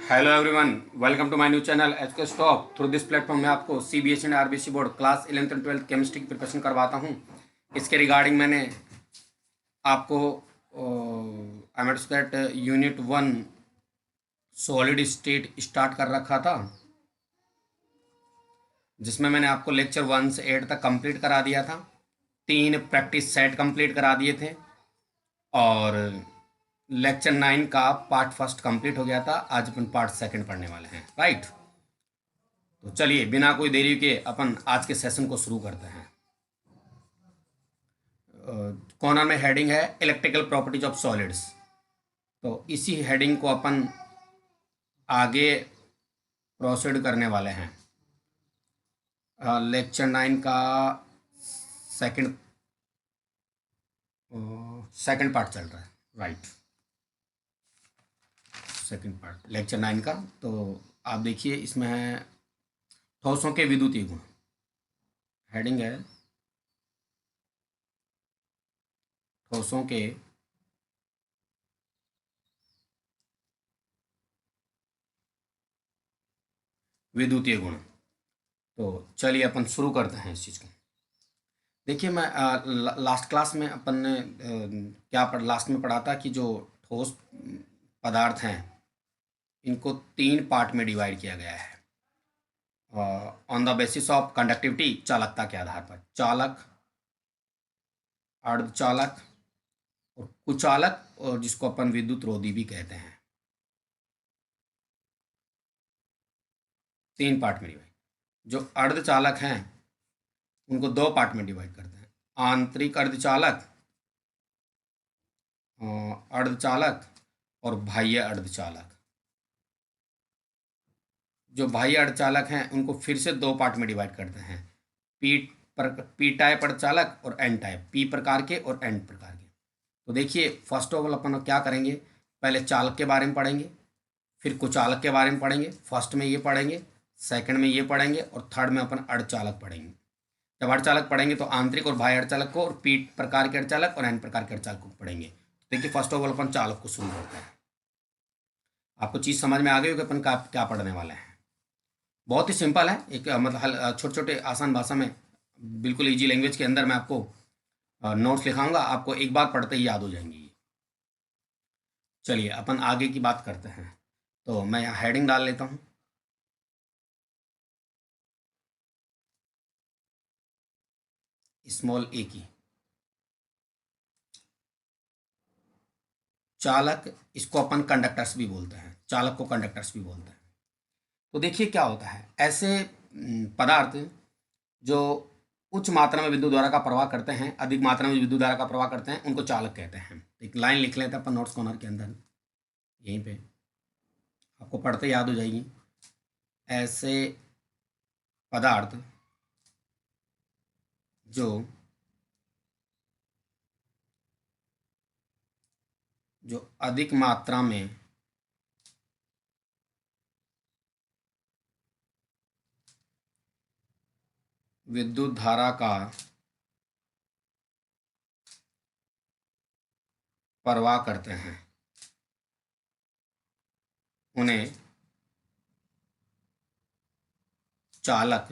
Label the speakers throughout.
Speaker 1: Hello everyone, welcome to my new channel HK stock. Through this platform में आपको CBSE and RBC board class 11th and 12th chemistry की preparation करवाता हूं। इसके regarding मैंने आपको एमएट्स that unit 1 solid state start कर रखा था, जिसमें मैंने आपको लेक्चर 1 से 8 तक कंप्लीट करा दिया था। 3 प्रैक्टिस सेट कंप्लीट करा दिए थे और लेक्चर 9 का पार्ट फर्स्ट कंप्लीट हो गया था। आज अपन पार्ट सेकंड पढ़ने वाले हैं, राइट। तो चलिए बिना कोई देरी के अपन आज के सेशन को शुरू करते हैं। कॉर्नर में हेडिंग है इलेक्ट्रिकल प्रॉपर्टीज ऑफ सॉलिड्स। तो इसी हेडिंग को अपन आगे प्रोसीड करने वाले हैं। लेक्चर 9 का सेकंड सेकंड पार्ट चल रहा है, राइट। सेकंड पार्ट लेक्चर 9 का। तो आप देखिए, इसमें है ठोसों के विद्युतीय गुण। हेडिंग है ठोसों के विद्युतीय गुण। तो चलिए अपन शुरू करते हैं इस चीज़ को। देखिए, मैं लास्ट क्लास में अपन ने लास्ट में पढ़ा था कि जो ठोस पदार्थ हैं इनको 3 पार्ट में डिवाइड किया गया है on the basis of conductivity, चालकता के आधार पर। चालक, अर्धचालक और कुचालक, और जिसको अपन विद्युत रोधी भी कहते हैं। 3 पार्ट में डिवाइड। जो अर्धचालक हैं उनको 2 पार्ट में डिवाइड करते हैं, आंतरिक अर्धचालक अर्धचालक और बाह्य अर्धचालक। जो बाह्य अर्धचालक हैं उनको फिर से 2 पार्ट में डिवाइड करते हैं, पी टाइप अर्धचालक और एन टाइप, पी प्रकार के और एन प्रकार के। तो देखिए, फर्स्ट ऑफ ऑल अपन क्या करेंगे, पहले चालक के बारे में पढ़ेंगे, फिर कुचालक के बारे में पढ़ेंगे। फर्स्ट में ये पढ़ेंगे, सेकंड में ये पढ़ेंगे और थर्ड में अपन अर्धचालक पढ़ेंगे। जब अर्धचालक पढ़ेंगे तो आंतरिक और बाह्य अर्धचालक को, और पी प्रकार के अर्धचालक और एन प्रकार के अर्धचालक को पढ़ेंगे। देखिए, फर्स्ट ऑफ ऑल अपन चालक को शुरू करते हैं। आपको चीज़ समझ में आ गई हो कि अपन क्या पढ़ने वाले हैं। बहुत ही सिंपल है, एक मतलब छोटे छोटे आसान भाषा में, बिल्कुल इजी लैंग्वेज के अंदर मैं आपको नोट्स लिखाऊंगा, आपको एक बार पढ़ते ही याद हो जाएंगी। चलिए अपन आगे की बात करते हैं। तो मैं यहाँ हेडिंग डाल लेता हूँ, स्मॉल ए की। चालक, इसको अपन कंडक्टर्स भी बोलते हैं, चालक को कंडक्टर्स भी बोलते हैं। तो देखिए क्या होता है, ऐसे पदार्थ जो उच्च मात्रा में विद्युत धारा का प्रवाह करते हैं, अधिक मात्रा में विद्युत धारा का प्रवाह करते हैं, उनको चालक कहते हैं। एक लाइन लिख लेते हैं अपन नोट्स कॉर्नर के अंदर, यहीं पे आपको पढ़ते याद हो जाएगी। ऐसे पदार्थ जो अधिक मात्रा में विद्युत धारा का प्रवाह करते हैं उन्हें चालक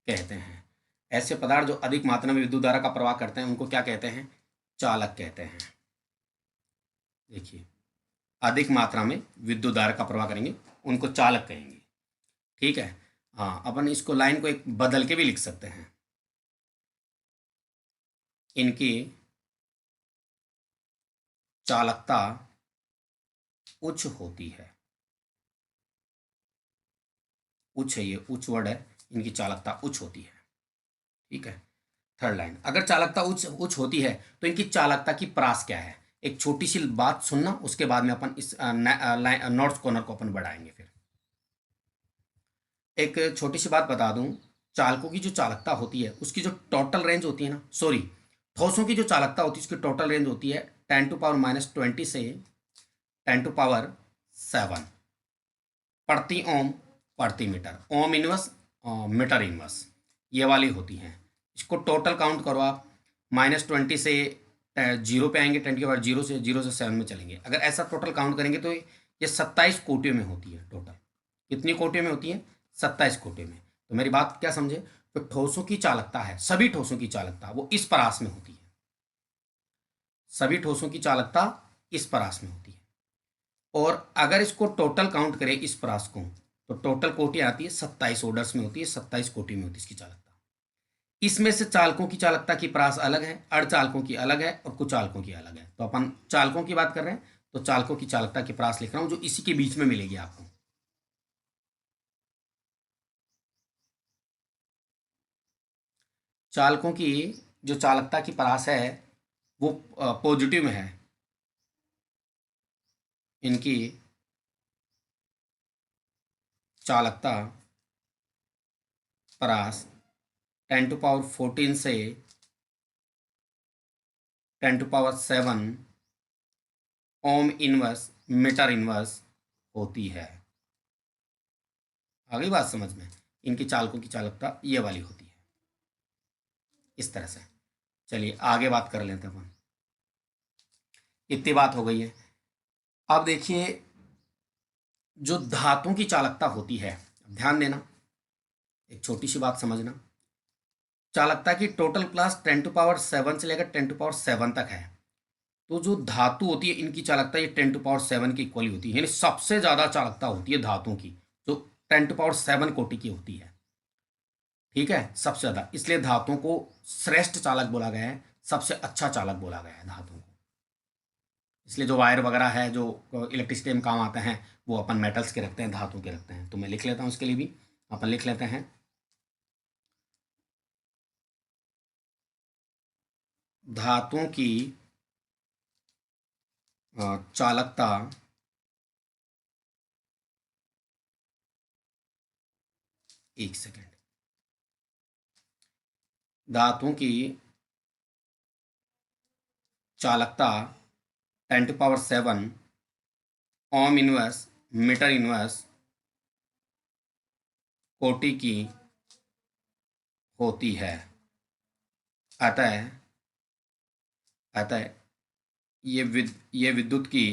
Speaker 1: कहते हैं। ऐसे पदार्थ जो अधिक मात्रा में विद्युत धारा का प्रवाह करते हैं उनको क्या कहते हैं, चालक कहते हैं। देखिए, अधिक मात्रा में विद्युत धारा का प्रवाह करेंगे उनको चालक कहेंगे, ठीक है। हाँ, अपन इसको लाइन को एक बदल के भी लिख सकते हैं, इनकी चालकता उच्च होती है। उच्च है, ये उच्च वर्ड है, इनकी चालकता उच्च होती है, ठीक है। थर्ड लाइन, अगर चालकता उच्च उच्च होती है तो इनकी चालकता की परास क्या है। एक छोटी सी बात सुनना, उसके बाद में अपन इस नोट्स कॉर्नर को अपन बढ़ाएंगे। फिर एक छोटी सी बात बता दूं, चालकों की जो चालकता होती है उसकी जो टोटल रेंज होती है ना, सॉरी, ठोसों की जो चालकता होती है उसकी टोटल रेंज होती है 10⁻⁻20 से 10⁻7 प्रति ओम प्रति metre. Ohm inverse, metre inverse, ये वाली होती हैं। इसको टोटल काउंट करो आप, -20 से जीरो पे आएंगे, 10 के बाद जीरो से 7 में चलेंगे। अगर ऐसा टोटल काउंट करेंगे तो ये 27 कोटियों में होती है टोटल। कितनी कोटियों में होती है? 27 कोटियों में। तो मेरी बात क्या समझे? तो ठोसों की चालकता है, सभी ठोसों की चालकता वो इस परास में होती है। सभी ठोसों की चालकता इस परास में होती है। और अगर इसको टोटल काउंट करें इस परास को, तो टोटल कोटि आती है 27 ऑर्डर्स में होती है, 27 कोटि में होती है इसकी चालकता। इसमें से चालकों की चालकता की परास अलग है, अर्धचालकों की अलग है और कुचालकों की अलग है। तो अपन चालकों की बात कर रहे हैं, तो चालकों की चालकता की परास लिख रहा हूं जो इसी के बीच में मिलेगी आपको। चालकों की जो चालकता की परास है वो पॉजिटिव में है। इनकी चालकता परास 10⁻14 से 10⁻7 ओम इनवर्स मीटर इनवर्स होती है। आ गई बात समझ में? इनकी चालकों की चालकता ये वाली होती है इस तरह से। चलिए आगे बात कर लेते हैं अपन। इतनी बात हो गई है। अब देखिए जो धातुओं की चालकता होती है, ध्यान देना, एक छोटी सी बात समझना। चालकता की टोटल क्लास 10⁻7 से लेकर 10⁻7 तक है। तो जो धातु होती है इनकी चालकता ये 10⁻7 की इक्वली होती है, यानी सबसे ज्यादा चालकता होती है धातुओं की जो 10⁻7 कोटि की होती है। ठीक है, सबसे ज्यादा, इसलिए धातुओं को श्रेष्ठ चालक बोला गया है, सबसे अच्छा चालक बोला गया है धातुओं को। इसलिए जो वायर वगैरह है जो इलेक्ट्रिसिटी में काम आते हैं वो अपन मेटल्स के रखते हैं, धातु के रखते हैं। तो मैं लिख लेता हूँ, इसके लिए भी अपन लिख लेते हैं धातुओं की चालकता एक सेकेंड। धातुओं की चालकता 10⁻7 ओम इनवर्स मीटर इनवर्स कोटि की होती है। अतः अतः ये विद्युत की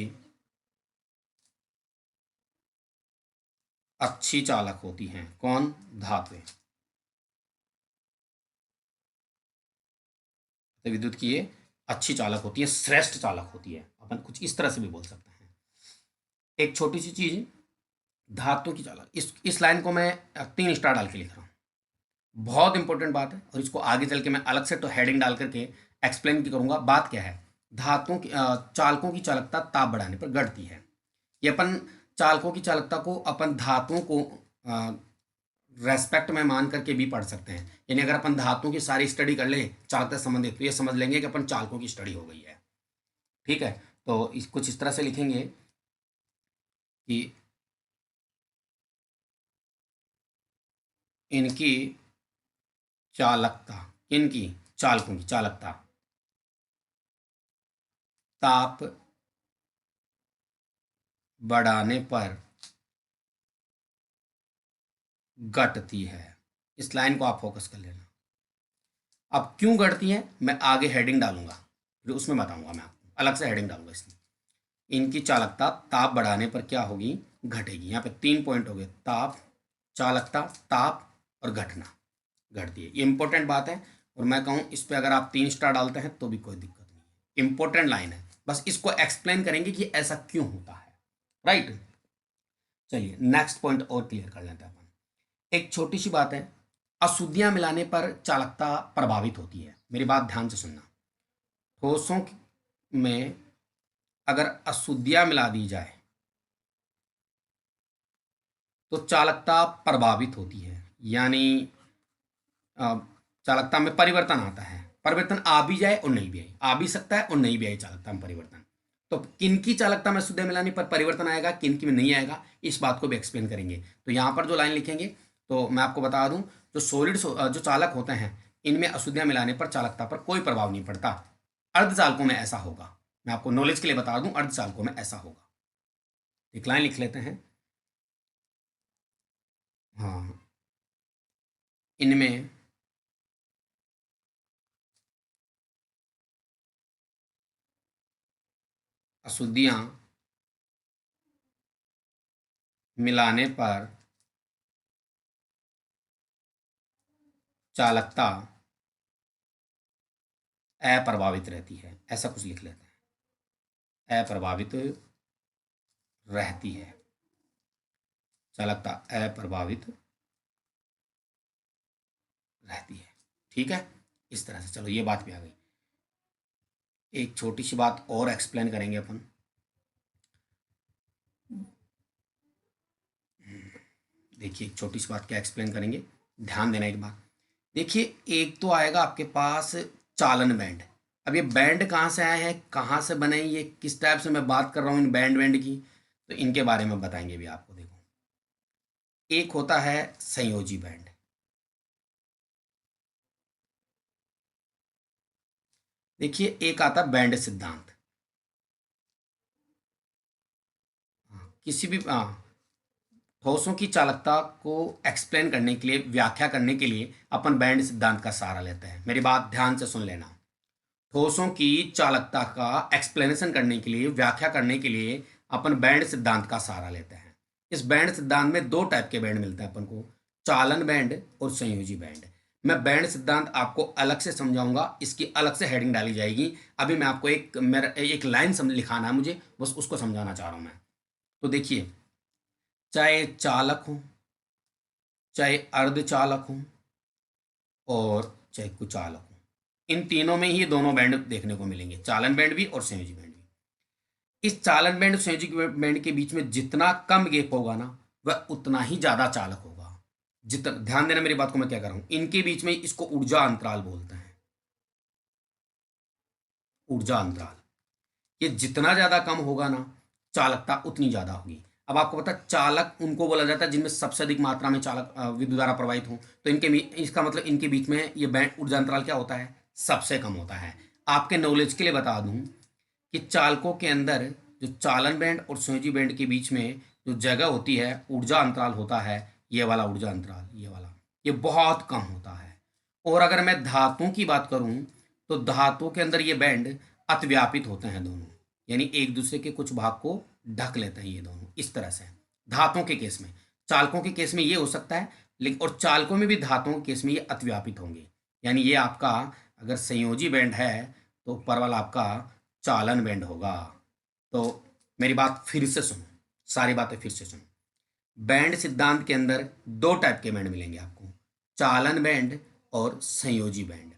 Speaker 1: अच्छी चालक होती हैं। कौन? धातुएं। तो विद्युत की ये अच्छी चालक होती है, श्रेष्ठ चालक होती है, अपन कुछ इस तरह से भी बोल सकते हैं। एक छोटी सी चीज, धातु की चालक, इस लाइन को मैं 3 स्टार डाल के लिख रहा हूँ, बहुत इंपॉर्टेंट बात है। और इसको आगे चल के मैं अलग से तो हेडिंग डाल करके एक्सप्लेन भी करूंगा। बात क्या है? धातुओं की चालकों की चालकता ताप बढ़ाने पर घटती है। ये अपन चालकों की चालकता को अपन धातुओं को रेस्पेक्ट में मान करके भी पढ़ सकते हैं। यानी अगर अपन धातुओं की सारी स्टडी कर लें चालकता संबंधित, तो ये समझ लेंगे कि अपन चालकों की स्टडी हो गई है। ठीक है, तो कुछ इस तरह से लिखेंगे कि इनकी चालकता, इनकी चालकों की चालकता ताप बढ़ाने पर घटती है। इस लाइन को आप फोकस कर लेना। अब क्यों घटती है मैं आगे हेडिंग डालूंगा, फिर उसमें बताऊंगा, मैं आपको अलग से हेडिंग डालूंगा इसमें। इनकी चालकता ताप बढ़ाने पर क्या होगी? घटेगी। यहाँ पे 3 पॉइंट हो गए, ताप, चालकता, ताप और घटना, घटती है। ये इंपॉर्टेंट बात है। और मैं कहूँ इस पर अगर आप 3 स्टार डालते हैं तो भी कोई दिक्कत नहीं है, इंपॉर्टेंट लाइन है। बस इसको एक्सप्लेन करेंगे कि ऐसा क्यों होता है। राइट, चलिए नेक्स्ट पॉइंट और क्लियर कर लेते हैं अपन। एक छोटी सी बात है, अशुद्धियां मिलाने पर चालकता प्रभावित होती है। मेरी बात ध्यान से सुनना। ठोसों में अगर अशुद्धियां मिला दी जाए तो चालकता प्रभावित होती है, यानी अ, चालकता में परिवर्तन आता है। परिवर्तन आ भी जाए और नहीं भी आए, आ भी सकता है और नहीं भी आए चालकता में परिवर्तन। तो किनकी चालकता में शुद्ध मिलाने पर परिवर्तन आएगा, किनकी में नहीं आएगा, इस बात को भी एक्सप्लेन करेंगे। तो यहाँ पर जो लाइन लिखेंगे, तो मैं आपको बता दूं, जो सॉलिड जो चालक होते हैं इनमें अशुद्धियां मिलाने पर चालकता पर कोई प्रभाव नहीं पड़ता। अर्धचालकों में ऐसा होगा। मैं आपको नॉलेज के लिए बता दूं, अर्धचालकों में ऐसा होगा। एक लाइन लिख लेते हैं, हाँ, इनमें अशुद्धियाँ मिलाने पर चालकता अप्रभावित रहती है, ऐसा कुछ लिख लेते हैं, अप्रभावित रहती है, चालकता अप्रभावित रहती है। ठीक है, इस तरह से। चलो ये बात भी आ गई। एक छोटी सी बात और एक्सप्लेन करेंगे अपन। देखिए एक छोटी सी बात क्या एक्सप्लेन करेंगे, ध्यान देना एक बात। देखिए एक तो आएगा आपके पास चालन बैंड। अब ये बैंड कहाँ से आए हैं, कहाँ से बने, ये किस टाइप से मैं बात कर रहा हूँ इन बैंड की, तो इनके बारे में बताएंगे भी आपको। देखो एक होता है संयोजी बैंड, देखिए एक आता बैंड सिद्धांत। किसी भी ठोसों की चालकता को एक्सप्लेन करने के लिए, व्याख्या करने के लिए अपन बैंड सिद्धांत का सहारा लेते हैं। मेरी बात ध्यान से सुन लेना। ठोसों की चालकता का एक्सप्लेनेशन करने के लिए, व्याख्या करने के लिए अपन बैंड सिद्धांत का सहारा लेते हैं। इस बैंड सिद्धांत में दो टाइप के बैंड मिलते हैं अपन को, चालन बैंड और संयोजी बैंड। मैं बैंड सिद्धांत आपको अलग से समझाऊंगा, इसकी अलग से हेडिंग डाली जाएगी। अभी मैं आपको एक मेरा एक लाइन लिखाना है मुझे, बस उसको समझाना चाह रहा हूं मैं। तो देखिए, चाहे चालक हो, चाहे अर्धचालक हो, और चाहे कुचालक हो, इन तीनों में ही दोनों बैंड देखने को मिलेंगे, चालन बैंड भी और संयोजी बैंड भी। इस चालन बैंड और संयोजी बैंड के बीच में जितना कम गैप होगा ना, वह उतना ही ज्यादा चालक होगा। जितना, ध्यान देना मेरी बात को, मैं क्या कर रहा हूं, इनके बीच में इसको ऊर्जा अंतराल बोलते हैं, ऊर्जा अंतराल। ये जितना ज्यादा कम होगा ना, चालकता उतनी ज्यादा होगी। अब आपको पता है चालक उनको बोला जाता है जिनमें सबसे अधिक मात्रा में चालक विद्युत धारा प्रवाहित हो। तो इसका मतलब इनके बीच में ये बैंड ऊर्जा अंतराल क्या होता है, सबसे कम होता है। आपके नॉलेज के लिए बता दूं कि चालकों के अंदर जो चालन बैंड और संयोजी बैंड के बीच में जो जगह होती है, ऊर्जा अंतराल होता है, ये वाला ऊर्जा अंतराल, ये वाला, ये बहुत कम होता है। और अगर मैं धातुओं की बात करूं, तो धातुओं के अंदर ये बैंड अतिव्यापित होते हैं दोनों, यानी एक दूसरे के कुछ भाग को ढक लेते हैं ये दोनों, इस तरह से। धातुओं के केस में, चालकों के केस में ये हो सकता है, लेकिन और चालकों में भी धातुओं के केस में ये अतिव्यापित होंगे। यानी ये आपका अगर संयोजी बैंड है तो ऊपर वाला आपका चालन बैंड होगा। तो मेरी बात फिर से सुनो, सारी बातें फिर से सुनो। बैंड सिद्धांत के अंदर दो टाइप के बैंड मिलेंगे आपको, चालन बैंड और संयोजी बैंड।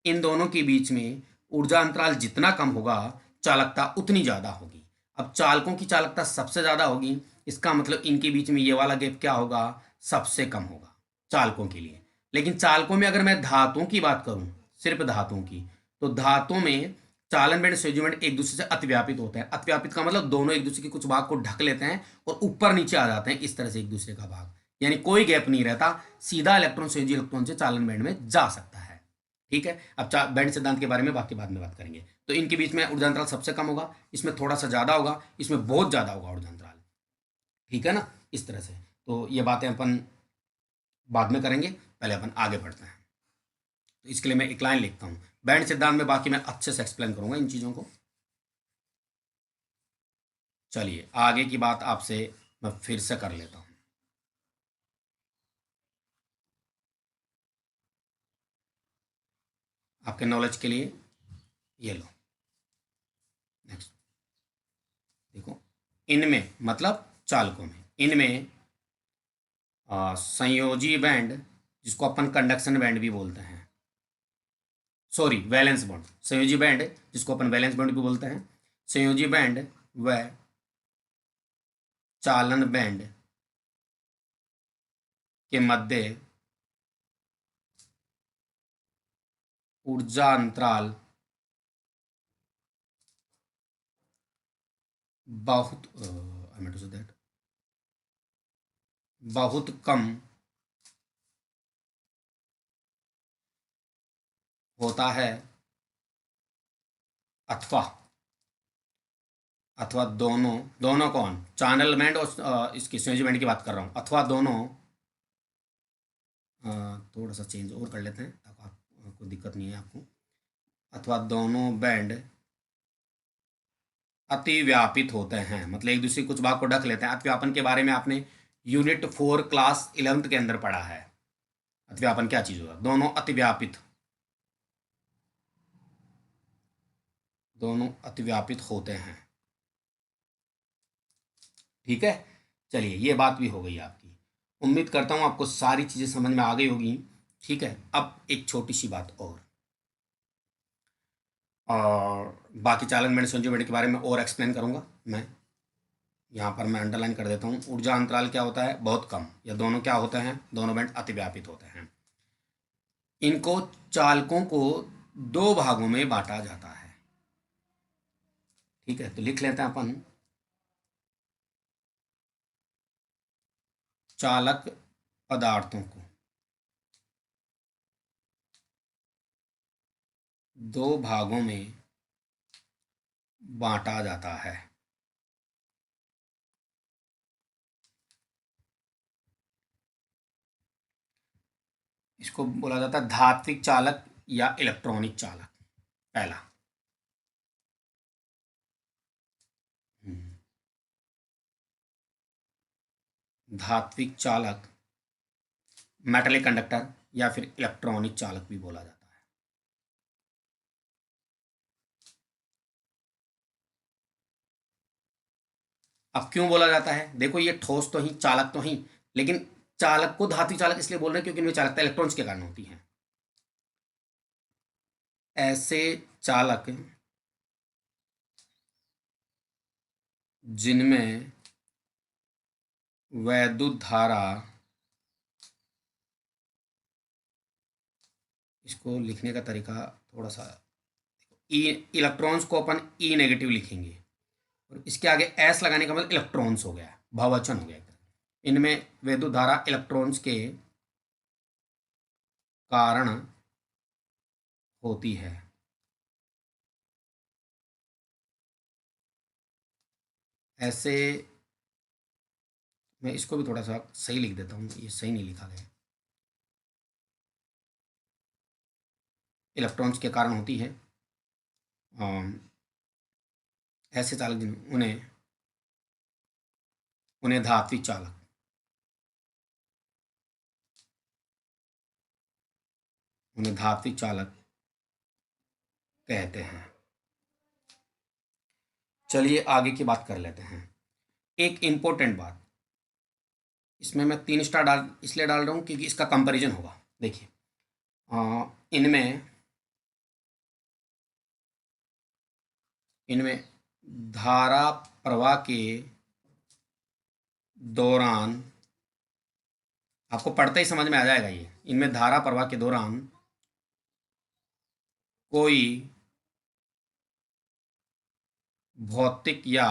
Speaker 1: इन दोनों के बीच में ऊर्जा अंतराल जितना कम होगा, चालकता उतनी ज़्यादा होगी। अब चालकों की चालकता सबसे ज़्यादा होगी, इसका मतलब इनके बीच में ये वाला गैप क्या होगा, सबसे कम होगा चालकों के लिए। लेकिन चालकों में अगर मैं धातुओं की बात करूं, सिर्फ धातुओं की, तो धातुओं में चालन बैंड संयोजी बैंड एक दूसरे से अतिव्यापित होते हैं। अतिव्यापित का मतलब दोनों एक दूसरे के कुछ भाग को ढक लेते हैं और ऊपर नीचे आ जाते हैं, इस तरह से एक दूसरे का भाग, यानी कोई गैप नहीं रहता, सीधा इलेक्ट्रॉन संयोजी इलेक्ट्रॉन से चालन बैंड में जा सकता है। ठीक है, अब बैंड सिद्धांत के बारे में बाकी बाद में बात करेंगे। तो इनके बीच में ऊर्जा अंतराल सबसे कम होगा, इसमें थोड़ा सा ज्यादा होगा, इसमें बहुत ज्यादा होगा ऊर्जा अंतराल। ठीक है ना, इस तरह से। तो ये बातें अपन बाद में करेंगे, पहले अपन आगे बढ़ते हैं। तो इसके लिए मैं एक लाइन लिखता हूँ, बैंड सिद्धांत में बाकी मैं अच्छे से एक्सप्लेन करूंगा इन चीज़ों को। चलिए आगे की बात आपसे मैं फिर से कर लेता हूँ। आपके नॉलेज के लिए ये लो, नेक्स्ट देखो। इनमें मतलब चालकों में, इनमें संयोजी बैंड, जिसको अपन कंडक्शन बैंड भी बोलते हैं, सॉरी वैलेंस बॉन्ड, संयोजी बैंड जिसको अपन वैलेंस बॉन्ड भी बोलते हैं, संयोजी बैंड व चालन बैंड के मध्य ऊर्जा अंतराल बहुत I mean to say that, बहुत कम होता है, अथवा, अथवा दोनों, दोनों कौन, चैनल बैंड और इसकी संयोजी बैंड की बात कर रहा हूँ, अथवा दोनों, थोड़ा सा चेंज और कर लेते हैं ताकि आपको दिक्कत नहीं है आपको, अथवा दोनों बैंड अतिव्यापित होते हैं, मतलब एक दूसरे कुछ भाग को ढक लेते हैं। अतिव्यापन के बारे में आपने यूनिट 4 क्लास 11th के अंदर पढ़ा है। अतिव्यापन क्या चीज होगा? दोनों अतिव्यापित, दोनों अतिव्यापित होते हैं। ठीक है, चलिए ये बात भी हो गई आपकी। उम्मीद करता हूं आपको सारी चीजें समझ में आ गई होगी। ठीक है, अब एक छोटी सी बात और बाकी चालन बेंड संजू बेंड के बारे में और एक्सप्लेन करूंगा मैं। यहाँ पर मैं अंडरलाइन कर देता हूँ। ऊर्जा अंतराल क्या होता है? बहुत कम। या दोनों क्या होते हैं? दोनों बैंड अतिव्यापित होते हैं। इनको चालकों को दो भागों में बांटा जाता है। ठीक है, तो लिख लेते हैं अपन चालक पदार्थों को दो भागों में बांटा जाता है। इसको बोला जाता है धात्विक चालक या इलेक्ट्रॉनिक चालक। पहला, धात्विक चालक, मेटलिक कंडक्टर, या फिर इलेक्ट्रॉनिक चालक भी बोला जाता है। अब क्यों बोला जाता है? देखो ये ठोस तो ही, चालक तो ही, लेकिन चालक को धात्विक चालक इसलिए बोल रहे हैं क्योंकि इनमें चालकता इलेक्ट्रॉन्स के कारण होती है। ऐसे चालक जिनमें वैद्युत धारा, इसको लिखने का तरीका थोड़ा सा, ई इलेक्ट्रॉन्स को अपन ई नेगेटिव लिखेंगे और इसके आगे एस लगाने का मतलब इलेक्ट्रॉन्स हो गया, बहुवचन हो गया। इनमें वैद्युत धारा इलेक्ट्रॉन्स के कारण होती है। ऐसे, मैं इसको भी थोड़ा सा सही लिख देता हूँ, ये सही नहीं लिखा गया। इलेक्ट्रॉन्स के कारण होती है। ऐसे चालक उन्हें उन्हें धात्विक चालक, उन्हें धात्विक चालक कहते हैं। चलिए आगे की बात कर लेते हैं। एक इम्पोर्टेंट बात, इसमें मैं 3 स्टार डाल इसलिए डाल रहा हूँ क्योंकि इसका कंपैरिजन होगा। देखिए, इनमें इनमें धारा प्रवाह के दौरान, आपको पढ़ते ही समझ में आ जाएगा ये, इनमें धारा प्रवाह के दौरान कोई भौतिक या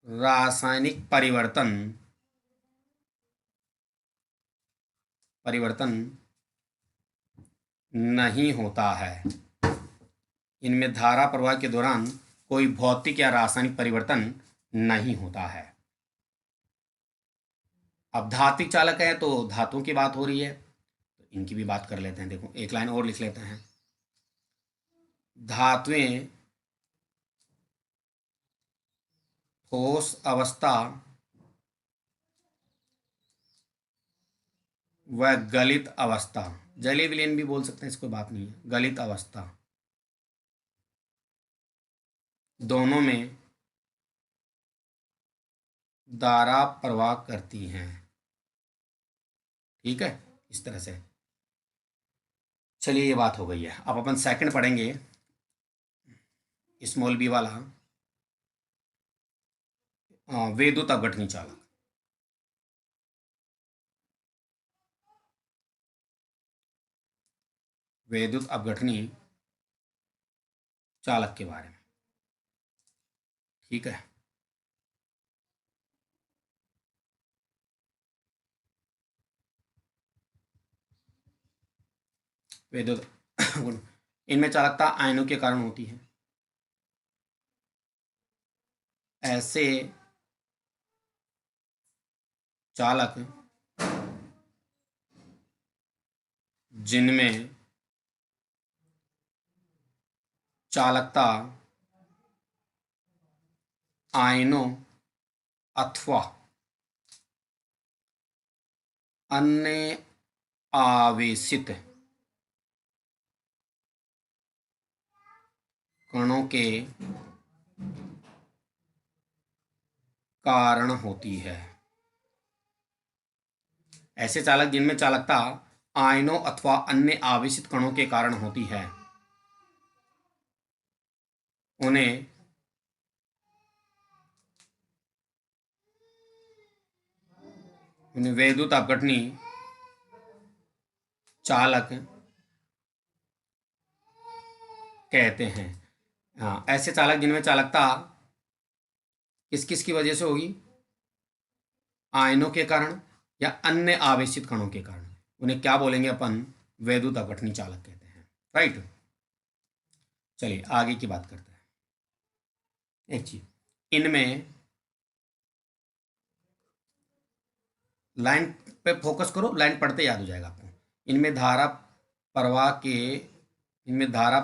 Speaker 1: रासायनिक परिवर्तन नहीं होता है। इनमें धारा प्रवाह के दौरान कोई भौतिक या रासायनिक परिवर्तन नहीं होता है। अब धात्विक चालक है तो धातुओं की बात हो रही है, तो इनकी भी बात कर लेते हैं। देखो एक लाइन और लिख लेते हैं। धातुएं ठोस अवस्था व गलित अवस्था, जलीय विलीन भी बोल सकते हैं, इसको बात नहीं है, गलित अवस्था दोनों में धारा प्रवाह करती हैं। ठीक है, इस तरह से। चलिए ये बात हो गई है। अब अपन सेकंड पढ़ेंगे, स्मॉल बी वाला, विद्युत अपघटनी चालक। विद्युत अपघटनी चालक के बारे में। ठीक है, विद्युत इनमें चालकता आयनों के कारण होती है। ऐसे चालक जिनमें चालकता आयनों अथवा अन्य आवेशित कणों के कारण होती है। ऐसे चालक जिनमें चालकता आयनों अथवा अन्य आवेशित कणों के कारण होती है उन्हें वैद्युत अपघटनी चालक कहते हैं। हाँ, ऐसे चालक जिनमें चालकता किस किस की वजह से होगी, आयनों के कारण या अन्य आवेशित कणों के कारण, उन्हें क्या बोलेंगे अपन, वैद्युत अपघटनी चालक कहते हैं। राइट, चलिए आगे की बात करते हैं। एक चीज, इनमें लाइन पे फोकस करो, लाइन पढ़ते याद हो जाएगा आपको। इनमें धारा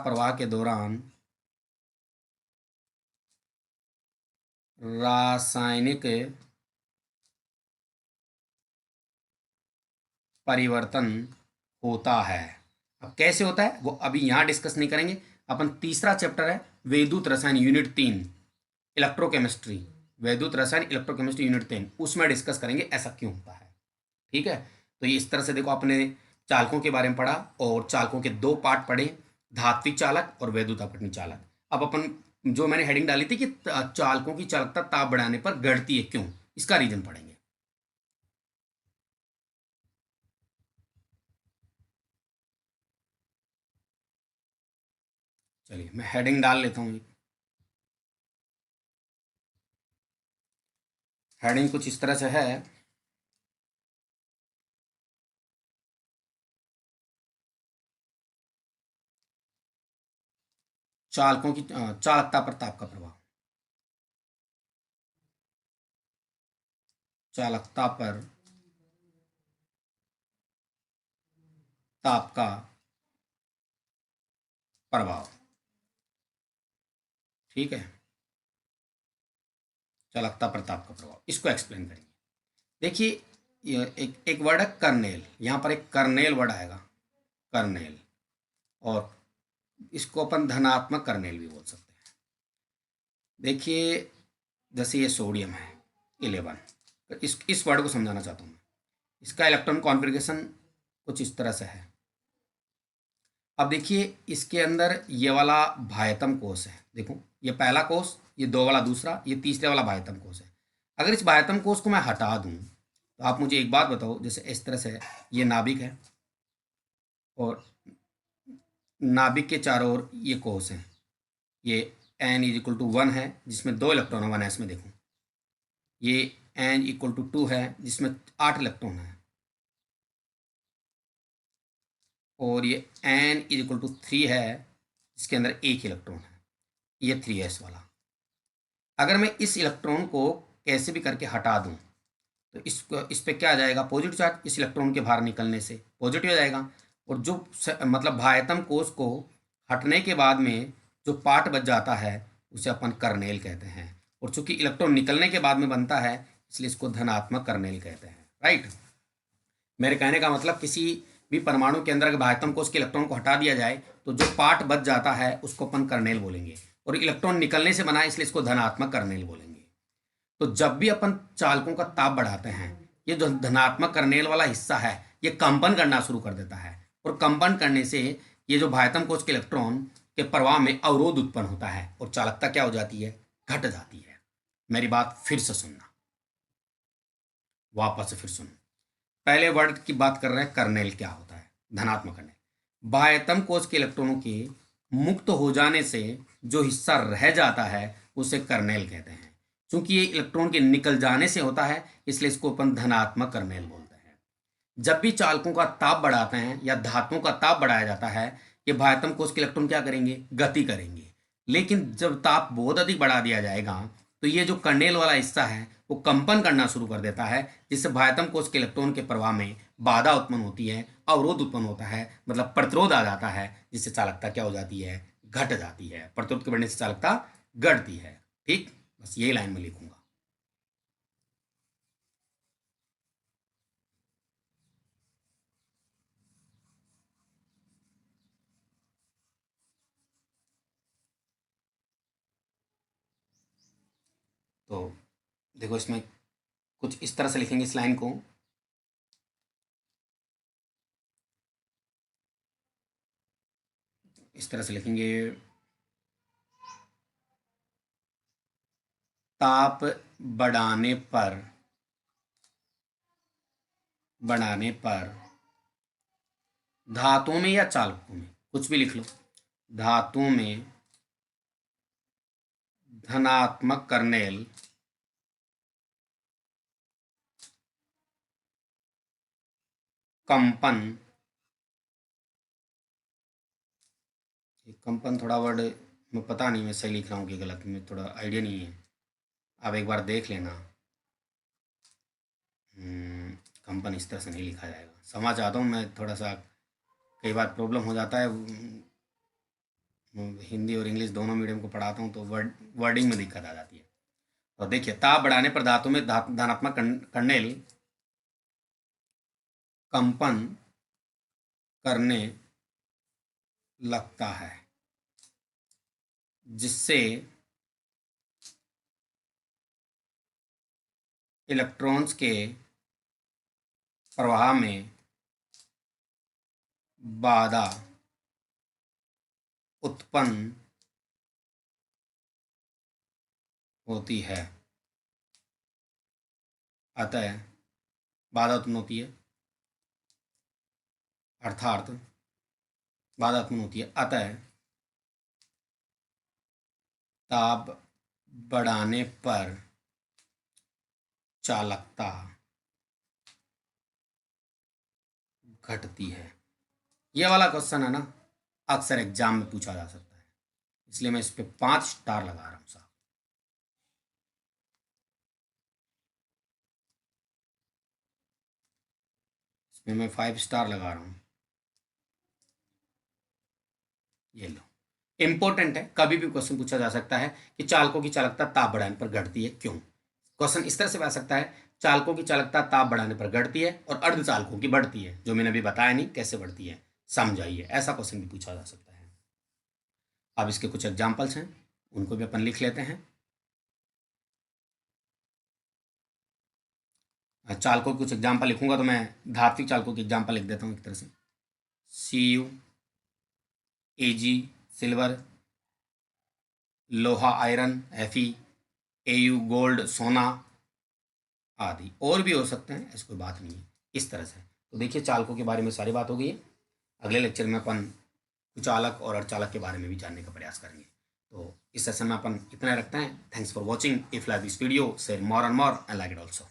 Speaker 1: प्रवाह के दौरान रासायनिक परिवर्तन होता है। अब कैसे होता है वो अभी यहाँ डिस्कस नहीं करेंगे, अपन तीसरा चैप्टर है वैद्युत रसायन यूनिट 3 इलेक्ट्रोकेमिस्ट्री, वैद्युत रसायन इलेक्ट्रोकेमिस्ट्री यूनिट 3, उसमें डिस्कस करेंगे ऐसा क्यों होता है। ठीक है, तो ये इस तरह से देखो, आपने चालकों के बारे में पढ़ा और चालकों के दो पार्ट पढ़े, धात्विक चालक और वैद्युत अपघटनी चालक। अब अपन जो मैंने हेडिंग डाली थी कि चालकों की चालकता ताप बढ़ाने पर घटती है क्यों, इसका रीजन पढ़ेंगे। चलिए मैं हेडिंग डाल लेता हूँ। हेडिंग कुछ इस तरह से है, चालकों की चालकता पर ताप का प्रभाव, चालकता पर ताप का प्रभाव। ठीक है, चालकता पर ताप का प्रभाव, इसको एक्सप्लेन करेंगे। देखिए एक वर्ड है कर्नेल, यहाँ पर एक कर्नेल वर्ड आएगा, कर्नेल, और इसको अपन धनात्मक कर्नेल भी बोल सकते हैं। देखिए जैसे ये सोडियम है 11, तो इस वर्ड को समझाना चाहता हूँ मैं। इसका इलेक्ट्रॉन कॉन्फ़िगरेशन कुछ इस तरह से है। अब देखिए इसके अंदर ये वाला बाह्यतम कोश है, देखो ये पहला कोश, ये दो वाला दूसरा, ये तीसरे वाला बाह्यतम कोश है। अगर इस बाह्यतम कोश को मैं हटा दूं तो आप मुझे एक बात बताओ, जैसे इस तरह से ये नाभिक है और नाभिक के चारों ओर ये कोश है, ये n=1 है जिसमें 2 इलेक्ट्रॉन है 1s में, देखो ये n=2 है जिसमें 8 इलेक्ट्रॉन है, और ये n=3 है जिसके अंदर 1 इलेक्ट्रॉन है, ये 3s वाला। अगर मैं इस इलेक्ट्रॉन को कैसे भी करके हटा दूं तो इस पे क्या आ जाएगा, पॉजिटिव चार्ज, इस इलेक्ट्रॉन के बाहर निकलने से पॉजिटिव हो जाएगा। और जो मतलब बाह्यतम कोश को हटने के बाद में जो पार्ट बच जाता है उसे अपन कर्नेल कहते हैं, और चूंकि इलेक्ट्रॉन निकलने के बाद में बनता है इसलिए इसको धनात्मक कर्नेल कहते हैं। राइट, मेरे कहने का मतलब किसी भी परमाणु के अंदर अगर बाह्यतम कोश के इलेक्ट्रॉन को हटा दिया जाए तो जो पार्ट बच जाता है उसको अपन कर्नेल बोलेंगे, और इलेक्ट्रॉन निकलने से बना है इसलिए इसको धनात्मक कर्नेल बोलेंगे। तो जब भी अपन चालकों का ताप बढ़ाते हैं, ये जो धनात्मक कर्नेल वाला हिस्सा है ये कंपन करना शुरू कर देता है, और कंपन करने से ये जो बाह्यतम कोश के इलेक्ट्रॉन के प्रवाह में अवरोध उत्पन्न होता है और चालकता क्या हो जाती है, घट जाती है। मेरी बात फिर से सुनना, वापस से फिर सुनो। पहले वर्ड की बात कर रहे हैं, कर्नेल क्या होता है, धनात्मक कर्नेल। बाह्यतम कोश के इलेक्ट्रॉनों के मुक्त हो जाने से जो हिस्सा रह जाता है उसे कर्नेल कहते हैं। क्योंकि ये इलेक्ट्रॉन के निकल जाने से होता है इसलिए इसको अपन धनात्मक कर्नेल बोलते हैं। जब भी चालकों का ताप बढ़ाते हैं या धातुओं का ताप बढ़ाया जाता है, ये बाह्यतम कोश के इलेक्ट्रॉन क्या करेंगे, गति करेंगे। लेकिन जब ताप बहुत अधिक बढ़ा दिया जाएगा तो ये जो कर्नेल वाला हिस्सा है वो कंपन करना शुरू कर देता है, जिससे बाह्यतम कोश के इलेक्ट्रॉन के प्रवाह में बाधा उत्पन्न होती है, अवरोध उत्पन्न होता है, मतलब प्रतिरोध आ जाता है, जिससे चालकता क्या हो जाती है, घट जाती है, प्रतिरोध के बढ़ने से चालकता घटती है। ठीक, बस यही लाइन में लिखूंगा। तो देखो इसमें कुछ इस तरह से लिखेंगे इस लाइन को, इस तरह से लिखेंगे, ताप बढ़ाने पर धातुओं में या चालकों में, कुछ भी लिख लो, धातुओं में धनात्मक कर्नेल कंपन, कंपन थोड़ा वर्ड मैं पता नहीं मैं सही लिख रहा हूँ कि गलत, में थोड़ा आइडिया नहीं है, आप एक बार देख लेना। कंपन इस तरह से नहीं लिखा जाएगा, समझ आता हूँ मैं, थोड़ा सा कई बार प्रॉब्लम हो जाता है, हिंदी और इंग्लिश दोनों मीडियम को पढ़ाता हूँ तो वर्डिंग में दिक्कत आ जाती है। तो देखिए, ताप बढ़ाने पर धातु में धनात्मक कर्नेल कंपन करने लगता है, जिससे इलेक्ट्रॉन्स के प्रवाह में बाधा उत्पन्न होती है। अतः बाधा उत्पन्न होती है, अर्थात बाधा उत्पन्न होती है, अतः ताप बढ़ाने पर चालकता घटती है। यह वाला क्वेश्चन है ना, अक्सर एग्जाम में पूछा जा सकता है, इसलिए मैं इस पे 5 स्टार लगा रहा हूं साहब। इसमें मैं 5 स्टार लगा रहा हूं। ये लो, इंपॉर्टेंट है, कभी भी क्वेश्चन पूछा जा सकता है कि चालकों की चालकता ताप बढ़ाने पर घटती है, क्यों। क्वेश्चन इस तरह से आ सकता है, चालकों की चालकता ताप बढ़ाने पर घटती है और अर्धचालकों की बढ़ती है, जो मैंने अभी बताया नहीं कैसे बढ़ती है, समझाइए, ऐसा क्वेश्चन भी पूछा जा सकता है। अब इसके कुछ एग्जाम्पल्स हैं, उनको भी अपन लिख लेते हैं। चालकों के कुछ एग्जाम्पल लिखूंगा तो मैं धात्विक चालकों के एग्जाम्पल लिख देता हूँ एक तरह से, Cu, Ag सिल्वर, लोहा आयरन Fe, Au गोल्ड सोना आदि, और भी हो सकते हैं, ऐसी कोई बात नहीं है, इस तरह से। तो देखिए, चालकों के बारे में सारी बात हो गई है। अगले लेक्चर में अपन कुचालक और अर्धचालक के बारे में भी जानने का प्रयास करेंगे। तो इस सेशन में अपन इतना रखते हैं। Thanks for watching. If like this video, share more and more and like it also.